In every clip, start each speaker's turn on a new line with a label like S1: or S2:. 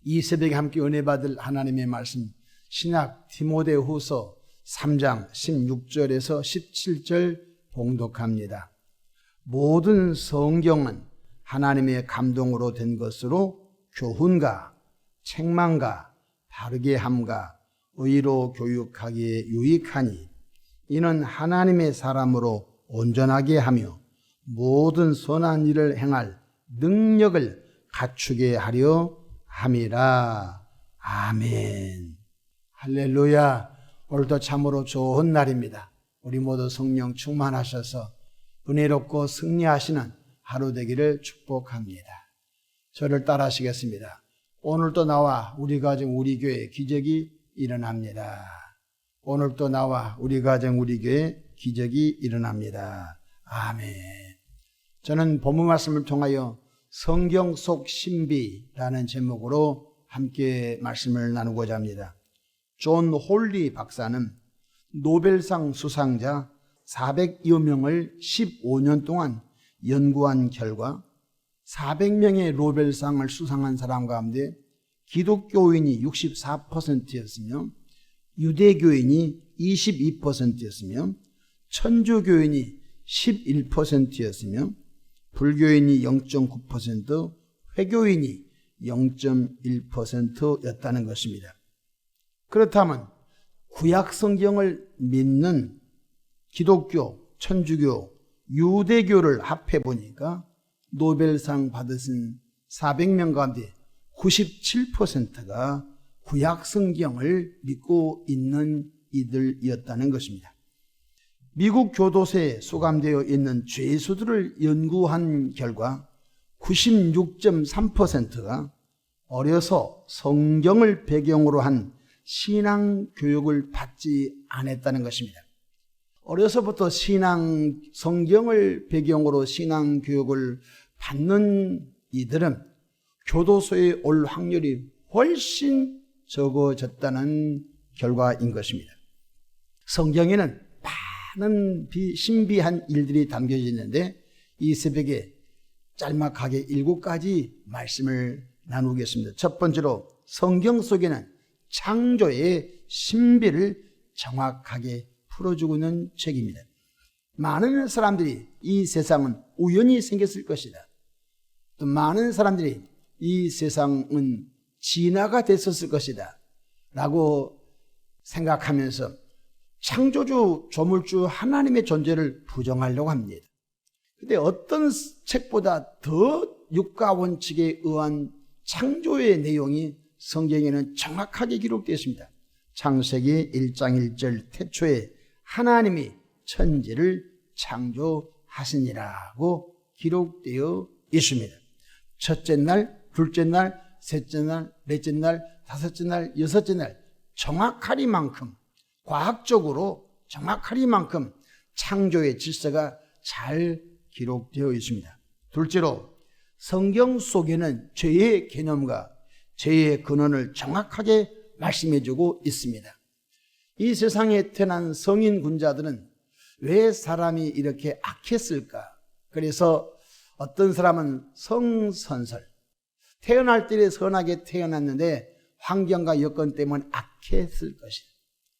S1: 이 새벽에 함께 은혜 받을 하나님의 말씀, 신약 디모데후서 3장 16절에서 17절 봉독합니다. 모든 성경은 하나님의 감동으로 된 것으로 교훈과 책망과 바르게 함과 의로 교육하기에 유익하니 이는 하나님의 사람으로 온전하게 하며 모든 선한 일을 행할 능력을 갖추게 하려 함이라. 아멘. 할렐루야. 오늘도 참으로 좋은 날입니다. 우리 모두 성령 충만하셔서 은혜롭고 승리하시는 하루 되기를 축복합니다. 저를 따라 하시겠습니다. 오늘도 나와 우리 가정 우리 교회 기적이 일어납니다. 오늘도 나와 우리 가정 우리 교회 기적이 일어납니다. 아멘. 저는 본문 말씀을 통하여 성경 속 신비라는 제목으로 함께 말씀을 나누고자 합니다. 존 홀리 박사는 노벨상 수상자 400여 명을 15년 동안 연구한 결과 400명의 노벨상을 수상한 사람 가운데 기독교인이 64%였으며 유대교인이 22%였으며 천주교인이 11%였으며 불교인이 0.9%, 회교인이 0.1%였다는 것입니다. 그렇다면 구약 성경을 믿는 기독교, 천주교, 유대교를 합해 보니까 노벨상 받으신 400명 가운데 97%가 구약 성경을 믿고 있는 이들이었다는 것입니다. 미국 교도소에 수감되어 있는 죄수들을 연구한 결과 96.3%가 어려서 성경을 배경으로 한 신앙 교육을 받지 않았다는 것입니다. 어려서부터 성경을 배경으로 신앙 교육을 받는 이들은 교도소에 올 확률이 훨씬 적어졌다는 결과인 것입니다. 성경에는 많은 신비한 일들이 담겨져 있는데 이 새벽에 짤막하게 7가지 말씀을 나누겠습니다. 첫 번째로 성경 속에는 창조의 신비를 정확하게 풀어주고 있는 책입니다. 많은 사람들이 이 세상은 우연히 생겼을 것이다. 또 많은 사람들이 이 세상은 진화가 됐었을 것이다 라고 생각하면서 창조주, 조물주 하나님의 존재를 부정하려고 합니다. 근데 어떤 책보다 더 육가 원칙에 의한 창조의 내용이 성경에는 정확하게 기록되어 있습니다. 창세기 1장 1절 태초에 하나님이 천지를 창조하시니라고 기록되어 있습니다. 첫째 날, 둘째 날, 셋째 날, 넷째 날, 다섯째 날, 여섯째 날 정확하리만큼 과학적으로 정확하리만큼 창조의 질서가 잘 기록되어 있습니다. 둘째로 성경 속에는 죄의 개념과 죄의 근원을 정확하게 말씀해주고 있습니다. 이 세상에 태어난 성인 군자들은 왜 사람이 이렇게 악했을까? 그래서 어떤 사람은 성선설, 태어날 때 선하게 태어났는데 환경과 여건 때문에 악했을 것이다.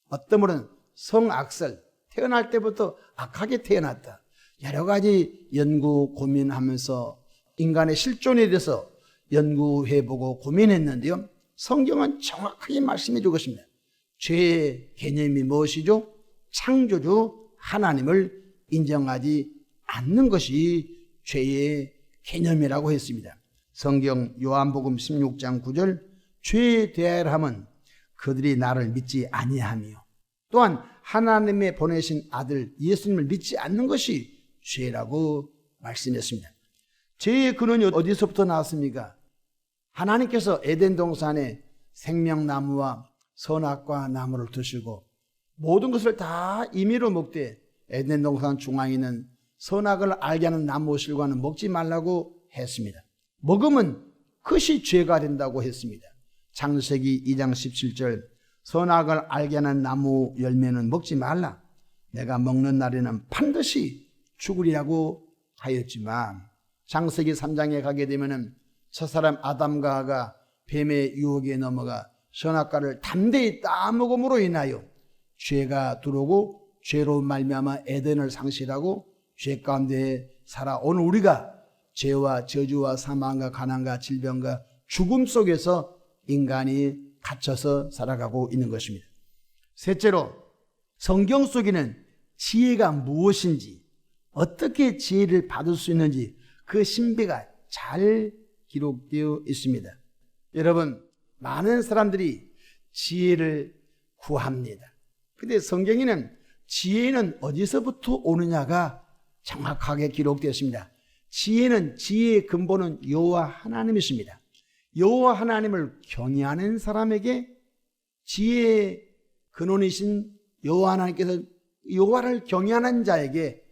S1: 어떤 분은 성악설, 태어날 때부터 악하게 태어났다. 여러 가지 연구 고민하면서 인간의 실존에 대해서 연구해보고 고민했는데요, 성경은 정확하게 말씀해 주고 있습니다. 죄의 개념이 무엇이죠? 창조주 하나님을 인정하지 않는 것이 죄의 개념이라고 했습니다. 성경 요한복음 16장 9절 죄에 대하여 함은 그들이 나를 믿지 아니하며 또한 하나님의 보내신 아들 예수님을 믿지 않는 것이 죄라고 말씀했습니다. 죄의 근원이 어디서부터 나왔습니까? 하나님께서 에덴 동산에 생명나무와 선악과 나무를 드시고 모든 것을 다 임의로 먹되 에덴 동산 중앙에 있는 선악을 알게 하는 나무 실과는 먹지 말라고 했습니다. 먹으면 그것이 죄가 된다고 했습니다. 창세기 2장 17절 선악을 알게 하는 나무 열매는 먹지 말라. 내가 먹는 날에는 반드시 죽으리라고 하였지만 창세기 3장에 가게 되면은 첫사람 아담과 하가 뱀의 유혹에 넘어가 선악과를 담대히 따먹음으로 인하여 죄가 들어오고 죄로 말미암아 에덴을 상실하고 죄 가운데 살아온 우리가 죄와 저주와 사망과 가난과 질병과 죽음 속에서 인간이 갇혀서 살아가고 있는 것입니다. 셋째로, 성경 속에는 지혜가 무엇인지, 어떻게 지혜를 받을 수 있는지 그 신비가 잘 기록되어 있습니다. 여러분, 많은 사람들이 지혜를 구합니다. 근데 성경에는 지혜는 어디서부터 오느냐가 정확하게 기록되어 있습니다. 지혜의 근본은 여호와 하나님이십니다. 여호와 하나님을 경외하는 사람에게 지혜의 근원이신 여호와 하나님께서 여호와를 경외하는 자에게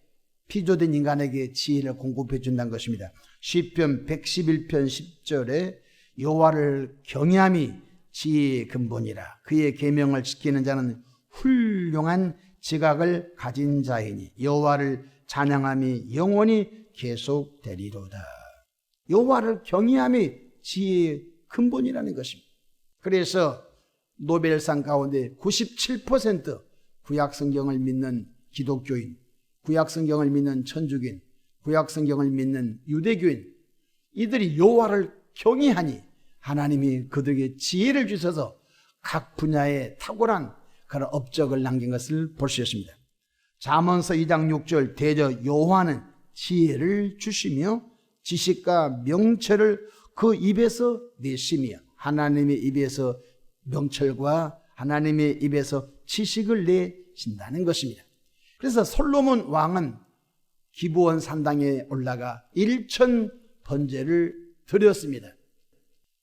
S1: 피조된 인간에게 지혜를 공급해 준다는 것입니다. 시편 111편 10절에 여호와를 경외함이 지혜의 근본이라. 그의 계명을 지키는 자는 훌륭한 지각을 가진 자이니 여호와를 찬양함이 영원히 계속되리로다. 여호와를 경외함이 지혜의 근본이라는 것입니다. 그래서 노벨상 가운데 97% 구약성경을 믿는 기독교인, 구약성경을 믿는 천주교인, 구약성경을 믿는 유대교인, 이들이 여호와를 경외하니 하나님이 그들에게 지혜를 주셔서 각 분야에 탁월한 그런 업적을 남긴 것을 볼 수 있습니다. 잠언서 2장 6절 대저 여호와는 지혜를 주시며 지식과 명철을 그 입에서 내시며, 하나님의 입에서 명철과 하나님의 입에서 지식을 내신다는 것입니다. 그래서 솔로몬 왕은 기브온 산당에 올라가 1000번제를 드렸습니다.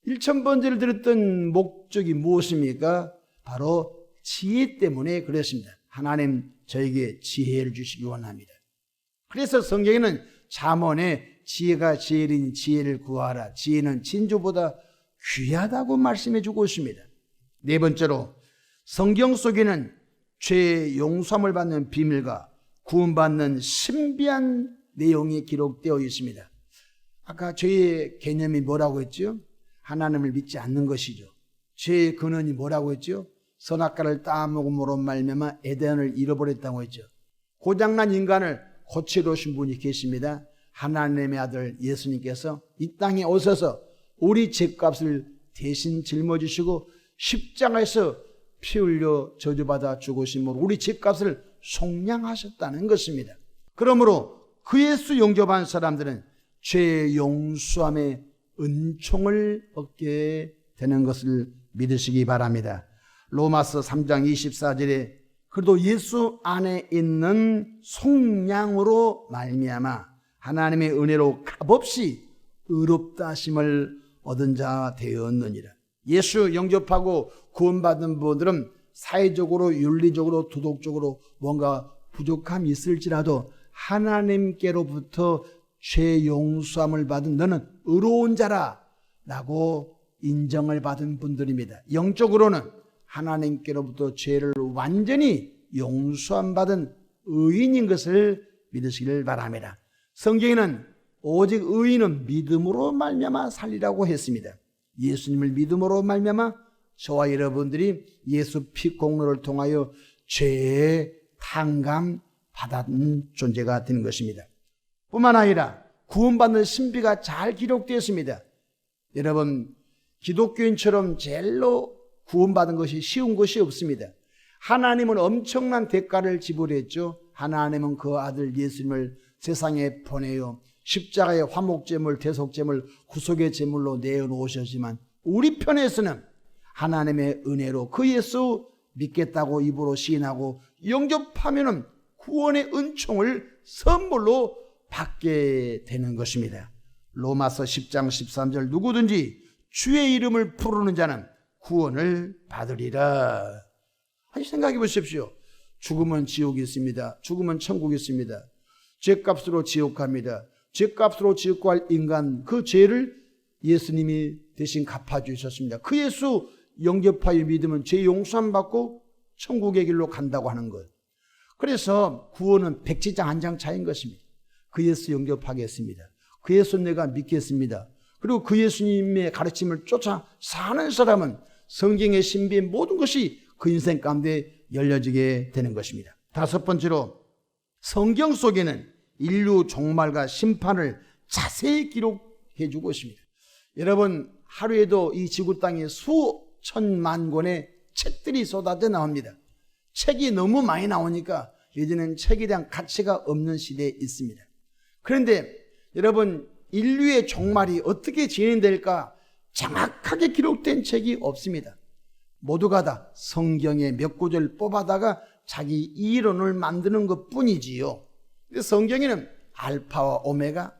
S1: 1000번제를 드렸던 목적이 무엇입니까? 바로 지혜 때문에 그랬습니다. 하나님, 저에게 지혜를 주시기 원합니다. 그래서 성경에는 잠언에 지혜가 제일인 지혜를 구하라, 지혜는 진주보다 귀하다고 말씀해 주고 있습니다. 네 번째로, 성경 속에는 죄 용서함을 받는 비밀과 구원받는 신비한 내용이 기록되어 있습니다. 아까 죄의 개념이 뭐라고 했죠? 하나님을 믿지 않는 것이죠. 죄의 근원이 뭐라고 했죠? 선악과를 따먹음으로 말미암아 에덴을 잃어버렸다고 했죠. 고장난 인간을 고치러 오신 분이 계십니다. 하나님의 아들 예수님께서 이 땅에 오셔서 우리 죄값을 대신 짊어지시고 십자가에서 피 흘려 저주받아 죽으심으로 우리 죄값을 속량하셨다는 것입니다. 그러므로 그 예수 영접한 사람들은 죄 용서함의 은총을 얻게 되는 것을 믿으시기 바랍니다. 로마서 3장 24절에 그래도 예수 안에 있는 속량으로 말미암아 하나님의 은혜로 값없이 의롭다 하심을 얻은 자 되었느니라. 예수 영접하고 구원받은 분들은 사회적으로, 윤리적으로, 도덕적으로 뭔가 부족함이 있을지라도 하나님께로부터 죄 용서함을 받은 너는 의로운 자라 라고 인정을 받은 분들입니다. 영적으로는 하나님께로부터 죄를 완전히 용서함 받은 의인인 것을 믿으시길 바랍니다. 성경에는 오직 의인은 믿음으로 말미암아 살리라고 했습니다. 예수님을 믿음으로 말미암아 저와 여러분들이 예수 피 공로를 통하여 죄의 탕감 받은 존재가 되는 것입니다. 뿐만 아니라 구원받는 신비가 잘 기록되었습니다. 여러분, 기독교인처럼 제일로 구원받은 것이 쉬운 것이 없습니다. 하나님은 엄청난 대가를 지불했죠. 하나님은 그 아들 예수님을 세상에 보내어 십자가의 화목제물, 대속제물, 구속의 제물로 내어놓으셨지만 우리 편에서는 하나님의 은혜로 그 예수 믿겠다고 입으로 시인하고 영접하면은 구원의 은총을 선물로 받게 되는 것입니다. 로마서 10장 13절 누구든지 주의 이름을 부르는 자는 구원을 받으리라. 아니, 생각해 보십시오. 죽으면 지옥이 있습니다. 죽으면 천국이 있습니다. 죄값으로 지옥 갑니다. 죄값으로 지옥 갈 인간, 그 죄를 예수님이 대신 갚아주셨습니다. 그 예수 영접하여 믿으면 죄 용서함 받고 천국의 길로 간다고 하는 것. 그래서 구원은 백지장 한 장 차이인 것입니다. 그 예수 영접하겠습니다. 그 예수 내가 믿겠습니다. 그리고 그 예수님의 가르침을 쫓아 사는 사람은 성경의 신비의 모든 것이 그 인생 가운데 열려지게 되는 것입니다. 다섯 번째로 성경 속에는 인류 종말과 심판을 자세히 기록해 주고 있습니다. 여러분, 하루에도 이 지구 땅에 수천만 권의 책들이 쏟아져 나옵니다. 책이 너무 많이 나오니까 이제는 책에 대한 가치가 없는 시대에 있습니다. 그런데 여러분, 인류의 종말이 어떻게 진행될까 정확하게 기록된 책이 없습니다. 모두가 다 성경의 몇 구절 뽑아다가 자기 이론을 만드는 것 뿐이지요. 성경에는 알파와 오메가,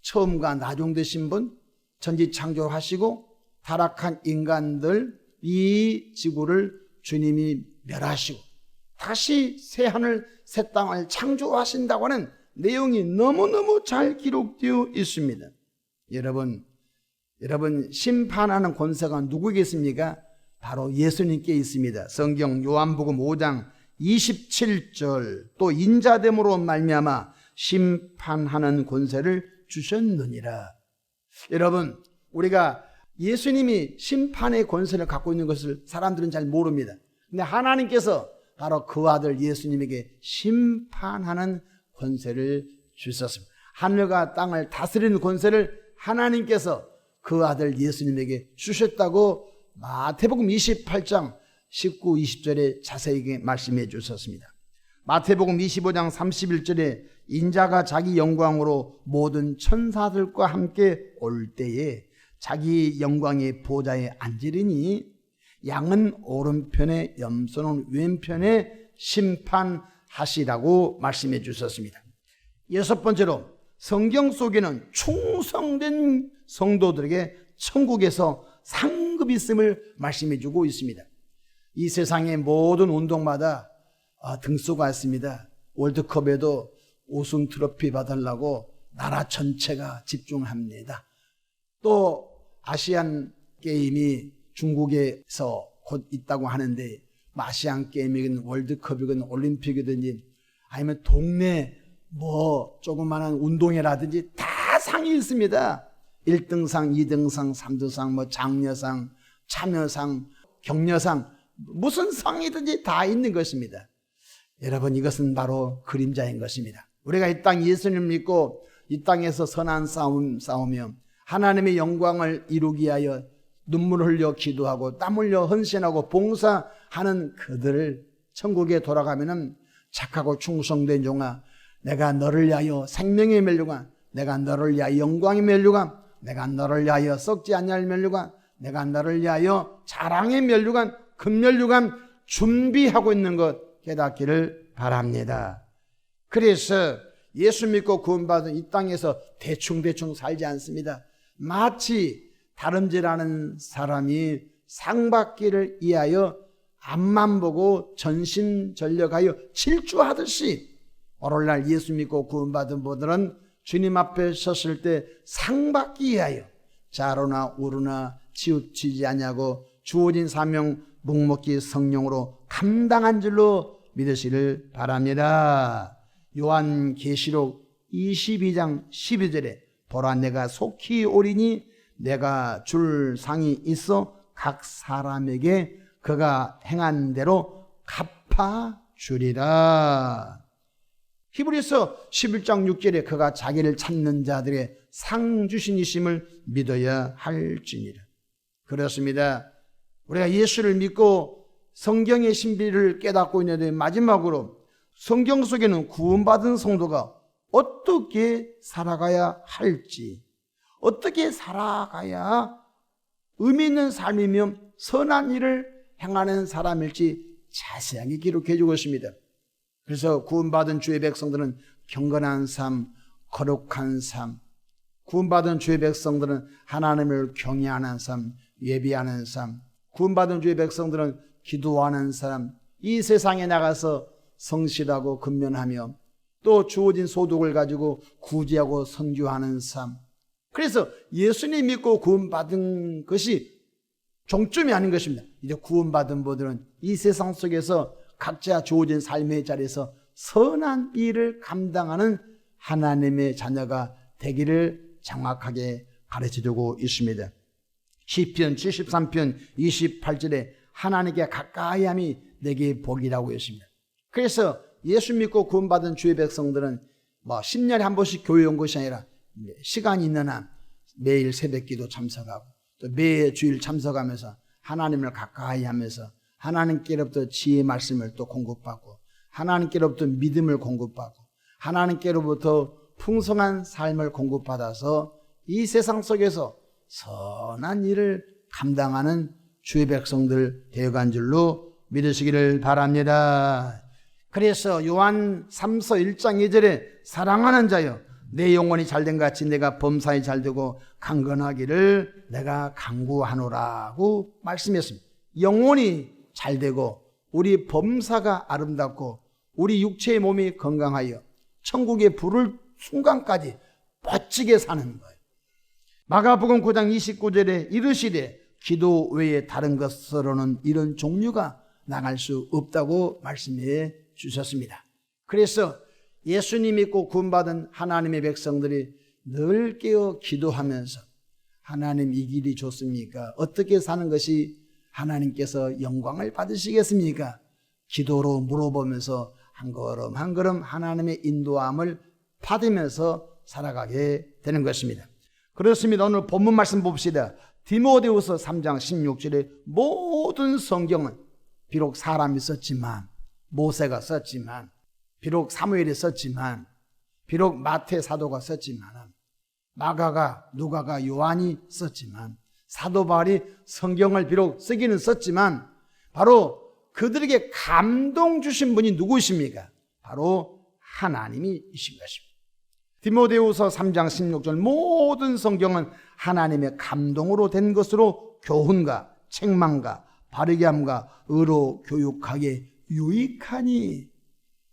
S1: 처음과 나중 되신 분, 전지 창조하시고 타락한 인간들, 이 지구를 주님이 멸하시고 다시 새 하늘 새 땅을 창조하신다고 하는 내용이 너무너무 잘 기록되어 있습니다. 여러분 심판하는 권세가 누구에게 있습니까? 바로 예수님께 있습니다. 성경 요한복음 5장 27절, 또 인자됨으로 말미암아 심판하는 권세를 주셨느니라. 여러분, 우리가 예수님이 심판의 권세를 갖고 있는 것을 사람들은 잘 모릅니다. 근데 하나님께서 바로 그 아들 예수님에게 심판하는 권세를 주셨습니다. 하늘과 땅을 다스리는 권세를 하나님께서 그 아들 예수님에게 주셨다고 마태복음 28장 19, 20절에 자세하게 말씀해 주셨습니다. 마태복음 25장 31절에 인자가 자기 영광으로 모든 천사들과 함께 올 때에 자기 영광의 보좌에 앉으리니 양은 오른편에 염소는 왼편에 심판하시라고 말씀해 주셨습니다. 여섯 번째로 성경 속에는 충성된 성도들에게 천국에서 상급이 있음을 말씀해 주고 있습니다. 이 세상의 모든 운동마다 등수가 있습니다. 월드컵에도 우승 트로피 받으려고 나라 전체가 집중합니다. 또 아시안 게임이 중국에서 곧 있다고 하는데 아시안 게임이든 월드컵이든 올림픽이든지 아니면 동네 조그마한 운동회라든지 다 상이 있습니다. 1등상, 2등상, 3등상, 장려상, 참여상, 격려상, 무슨 상이든지 다 있는 것입니다. 여러분, 이것은 바로 그림자인 것입니다. 우리가 이 땅 예수님을 믿고 이 땅에서 선한 싸움 싸우며 하나님의 영광을 이루기 위하여 눈물을 흘려 기도하고 땀 흘려 헌신하고 봉사하는 그들을 천국에 돌아가면은 착하고 충성된 종아, 내가 너를 위하여 생명의 멸류관, 내가 너를 위하여 영광의 멸류관, 내가 너를 위하여 썩지 아니할 멸류관, 내가 너를 위하여 자랑의 멸류관, 금멸류관 준비하고 있는 것 깨닫기를 바랍니다. 그래서 예수 믿고 구원받은 이 땅에서 대충 살지 않습니다. 마치 다름질하는 사람이 상 받기를 위하여 앞만 보고 전심전력하여 질주하듯이 오늘날 예수 믿고 구원받은 분들은 주님 앞에 섰을 때 상 받기 위하여 자로나 우르나 치우치지 아니하고 주어진 사명 묵묵히 성령으로 감당한 줄로 믿으시를 바랍니다. 요한계시록 22장 12절에 보라, 내가 속히 오리니 내가 줄 상이 있어 각 사람에게 그가 행한 대로 갚아주리라. 히브리서 11장 6절에 그가 자기를 찾는 자들의 상 주신이심을 믿어야 할지니라. 그렇습니다. 우리가 예수를 믿고 성경의 신비를 깨닫고 있는데 마지막으로 성경 속에는 구원받은 성도가 어떻게 살아가야 할지, 어떻게 살아가야 의미 있는 삶이며 선한 일을 행하는 사람일지 자세하게 기록해 주고 있습니다. 그래서 구원받은 주의 백성들은 경건한 삶, 거룩한 삶, 구원받은 주의 백성들은 하나님을 경외하는 삶, 예비하는 삶, 구원받은 주의 백성들은 기도하는 사람, 이 세상에 나가서 성실하고 근면하며 또 주어진 소득을 가지고 구제하고 선교하는 삶. 그래서 예수님 믿고 구원받은 것이 종점이 아닌 것입니다. 이제 구원받은 분들은 이 세상 속에서 각자 주어진 삶의 자리에서 선한 일을 감당하는 하나님의 자녀가 되기를 정확하게 가르쳐주고 있습니다. 시편 73편 28절에 하나님께 가까이함이 내게 복이라고 했습니다. 그래서 예수 믿고 구원받은 주의 백성들은 10년에 한 번씩 교회 온 것이 아니라 시간이 있는 한 매일 새벽기도 참석하고 또 매 주일 참석하면서 하나님을 가까이 하면서 하나님께로부터 지혜의 말씀을 또 공급받고 하나님께로부터 믿음을 공급받고 하나님께로부터 풍성한 삶을 공급받아서 이 세상 속에서 선한 일을 감당하는 주의 백성들 되어간 줄로 믿으시기를 바랍니다. 그래서 요한 3서 1장 2절에 사랑하는 자여 내 영혼이 잘된 같이 내가 범사에 잘되고 강건하기를 내가 간구하노라고 말씀했습니다. 영혼이 잘되고 우리 범사가 아름답고 우리 육체의 몸이 건강하여 천국에 부를 순간까지 멋지게 사는 거예요. 마가복음 9장 29절에 이르시되 기도 외에 다른 것으로는 이런 종류가 나갈 수 없다고 말씀해 주셨습니다. 그래서 예수님 믿고 구원받은 하나님의 백성들이 늘 깨어 기도하면서 하나님 이 길이 좋습니까? 어떻게 사는 것이 하나님께서 영광을 받으시겠습니까? 기도로 물어보면서 한 걸음 한 걸음 하나님의 인도함을 받으면서 살아가게 되는 것입니다. 그렇습니다. 오늘 본문 말씀 봅시다. 디모데후서 3장 16절에 모든 성경은 비록 사람이 썼지만 모세가 썼지만 비록 사무엘이 썼지만 비록 마태 사도가 썼지만 마가가 누가가 요한이 썼지만 사도 바울이 성경을 비록 쓰기는 썼지만 바로 그들에게 감동 주신 분이 누구십니까? 바로 하나님이신 것입니다. 디모데후서 3장 16절 모든 성경은 하나님의 감동으로 된 것으로 교훈과 책망과 바르게 함과 의로 교육하게 유익하니.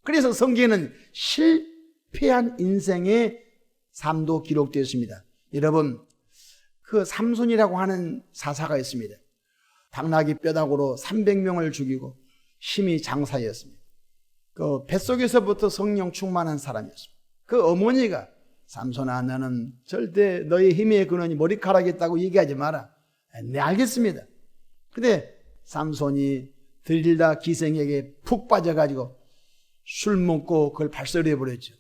S1: 그래서 성경에는 실패한 인생의 삶도 기록되어 있습니다. 여러분 그 삼손이라고 하는 사사가 있습니다. 당나귀 뼈다구로 300명을 죽이고 심히 장사였습니다. 그 뱃속에서부터 성령 충만한 사람이었습니다. 그 어머니가 삼손아 너는 절대 너의 힘의 근원이 머리카락이었다고 얘기하지 마라. 네 알겠습니다. 근데 삼손이 들릴다 기생에게 푹 빠져가지고 술 먹고 그걸 발설해 버렸죠.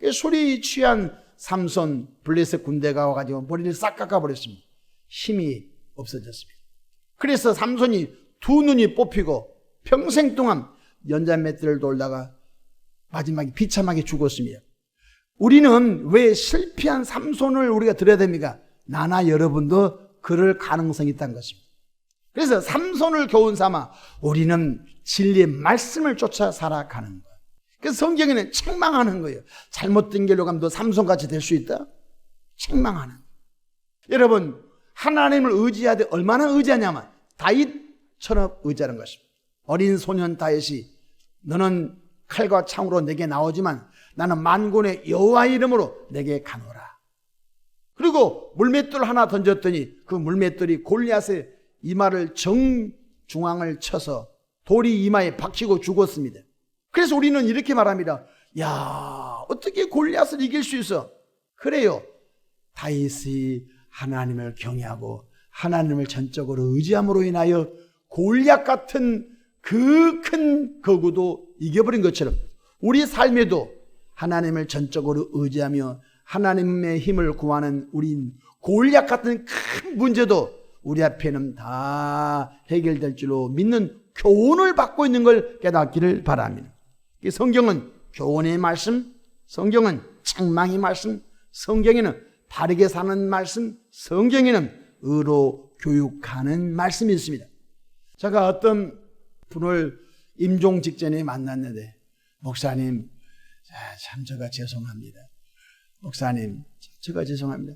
S1: 술이 취한 삼손 블레셋 군대가 와가지고 머리를 싹 깎아버렸습니다. 힘이 없어졌습니다. 그래서 삼손이 두 눈이 뽑히고 평생 동안 연자맷들을 돌다가 마지막에 비참하게 죽었습니다. 우리는 왜 실패한 삼손을 우리가 들어야 됩니까? 나나 여러분도 그럴 가능성이 있다는 것입니다. 그래서 삼손을 교훈 삼아 우리는 진리의 말씀을 쫓아 살아가는 거예요. 그래서 성경에는 책망하는 거예요. 잘못된 길로 가면 너 삼손같이 될 수 있다? 책망하는 거예요. 여러분 하나님을 의지하되 얼마나 의지하냐면 다윗처럼 의지하는 것입니다. 어린 소년 다윗이 너는 칼과 창으로 내게 나오지만 나는 만군의 여호와의 이름으로 내게 가노라. 그리고 물맷돌 하나 던졌더니 그 물맷돌이 골리앗의 이마를 정중앙을 쳐서 돌이 이마에 박히고 죽었습니다. 그래서 우리는 이렇게 말합니다. 야, 어떻게 골리앗을 이길 수 있어? 그래요. 다윗이 하나님을 경외하고 하나님을 전적으로 의지함으로 인하여 골리앗 같은 그 큰 거구도 이겨버린 것처럼 우리 삶에도 하나님을 전적으로 의지하며 하나님의 힘을 구하는 우린 골리앗 같은 큰 문제도 우리 앞에는 다 해결될 줄로 믿는 교훈을 받고 있는 걸 깨닫기를 바랍니다. 성경은 교훈의 말씀, 성경은 책망의 말씀, 성경에는 바르게 사는 말씀, 성경에는 의로 교육하는 말씀이 있습니다. 제가 어떤 분을 임종 직전에 만났는데 목사님 참 제가 죄송합니다. 목사님 제가 죄송합니다.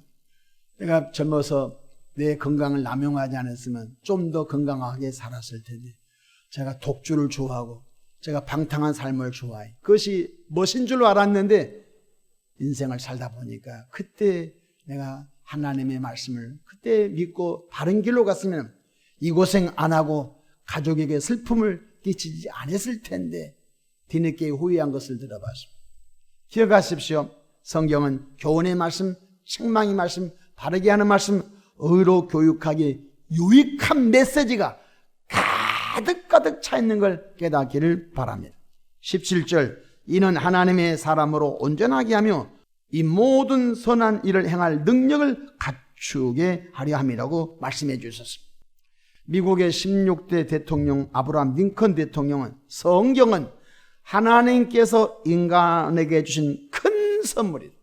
S1: 내가 젊어서 내 건강을 남용하지 않았으면 좀 더 건강하게 살았을 텐데 제가 독주를 좋아하고 제가 방탕한 삶을 좋아해. 그것이 멋인 줄 알았는데 인생을 살다 보니까 그때 내가 하나님의 말씀을 그때 믿고 바른 길로 갔으면 이 고생 안 하고 가족에게 슬픔을 끼치지 않았을 텐데 뒤늦게 후회한 것을 들어봤습니다. 기억하십시오. 성경은 교훈의 말씀, 책망의 말씀, 바르게 하는 말씀, 의로 교육하기 유익한 메시지가 가득가득 차 있는 걸 깨닫기를 바랍니다. 17절, 이는 하나님의 사람으로 온전하게 하며 이 모든 선한 일을 행할 능력을 갖추게 하려 함이라고 말씀해 주셨습니다. 미국의 16대 대통령 아브라함 링컨 대통령은 성경은 하나님께서 인간에게 주신 큰 선물이다.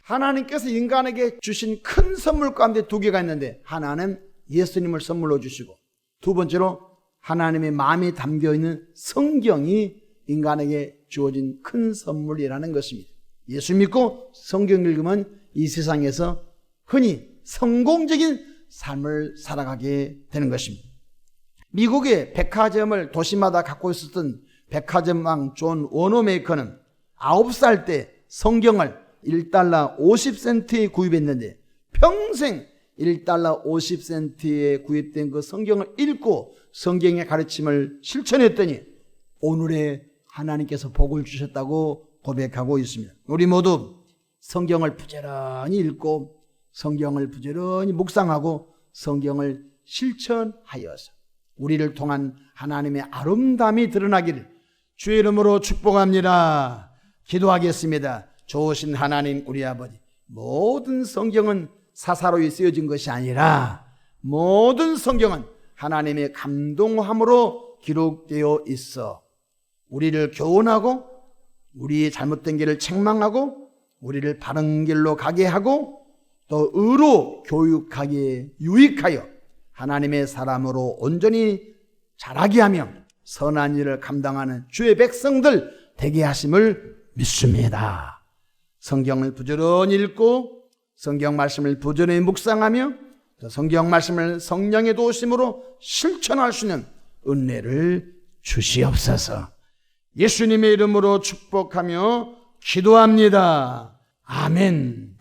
S1: 하나님께서 인간에게 주신 큰 선물 가운데 두 개가 있는데, 하나는 예수님을 선물로 주시고, 두 번째로 하나님의 마음에 담겨있는 성경이 인간에게 주어진 큰 선물이라는 것입니다. 예수 믿고 성경 읽으면 이 세상에서 흔히 성공적인 삶을 살아가게 되는 것입니다. 미국의 백화점을 도시마다 갖고 있었던 백화점왕 존 워너메이커는 9살 때 성경을 1달러 50센트에 구입했는데, 평생 1달러 50센트에 구입된 그 성경을 읽고 성경의 가르침을 실천했더니 오늘의 하나님께서 복을 주셨다고 고백하고 있습니다. 우리 모두 성경을 부지런히 읽고 성경을 부지런히 묵상하고 성경을 실천하여서 우리를 통한 하나님의 아름다움이 드러나기를 주의 이름으로 축복합니다. 기도하겠습니다. 좋으신 하나님 우리 아버지, 모든 성경은 사사로이 쓰여진 것이 아니라 모든 성경은 하나님의 감동함으로 기록되어 있어 우리를 교훈하고 우리의 잘못된 길을 책망하고 우리를 바른 길로 가게 하고 또 의로 교육하기에 유익하여 하나님의 사람으로 온전히 자라게 하며 선한 일을 감당하는 주의 백성들 되게 하심을 믿습니다. 성경을 부지런히 읽고 성경 말씀을 부지런히 묵상하며 또 성경 말씀을 성령의 도우심으로 실천할 수 있는 은혜를 주시옵소서. 예수님의 이름으로 축복하며 기도합니다. 아멘.